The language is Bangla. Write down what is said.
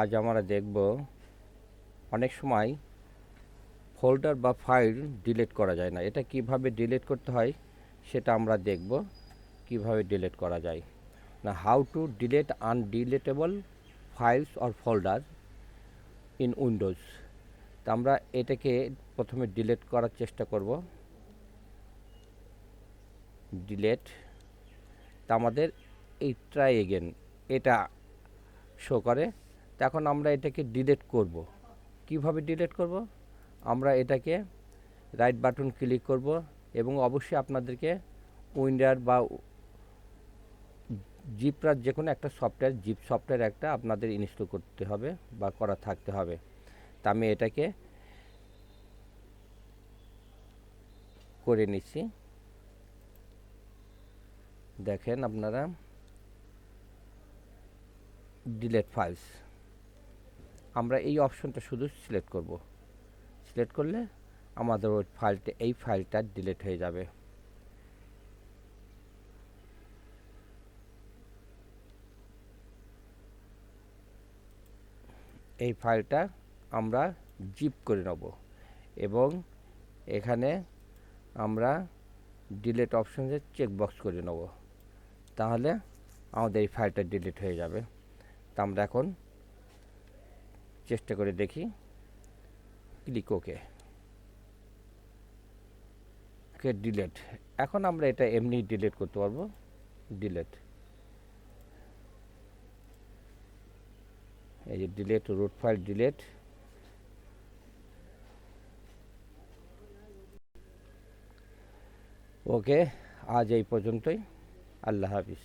আজ আমরা দেখব অনেক সময় ফোল্ডার বা ফাইল ডিলিট করা যায় না। এটা কিভাবে ডিলিট করতে হয় সেটা আমরা দেখব কিভাবে ডিলিট করা যায় না। How to delete undeletable files or folder in Windows. তা আমরা এটাকে প্রথমে ডিলিট করার চেষ্টা করব। ডিলিট, তা আমাদের এই ট্রাই এগেন এটা শো করে। এখন আমরা এটাকে ডিলিট করব। কিভাবে ডিলিট করব? আমরা এটাকে রাইট বাটন ক্লিক করব এবং অবশ্যই আপনাদেরকে উইন্ডার বা জিপরার যে কোনো একটা সফটওয়্যার, জিপ সফটওয়্যার একটা আপনাদের ইনস্টল করতে হবে বা করা থাকতে হবে। তা আমি এটাকে করে নিচ্ছি। দেখেন আপনারা, ডিলিট ফাইলস, আমরা এই অপশনটা শুধু সিলেক্ট করব। সিলেক্ট করলে আমাদের ওই ফাইলটা, এই ফাইলটা ডিলিট হয়ে যাবে। এই ফাইলটা আমরা জিপ করে নেব এবং এখানে আমরা ডিলিট অপশনে চেকবক্স করে নেব, তাহলে আমাদের এই ফাইলটা ডিলিট হয়ে যাবে। তা আমরা এখন চেষ্টা করে দেখি। ক্লিক ওকে, ডিলিট। এখন আমরা এটা এমনি ডিলিট করতে পারবো। ডিলিট, এই যে ডিলিট, রুট ফাইল ডিলিট। ওকে, আজ এই পর্যন্তই। আল্লাহ হাফিজ।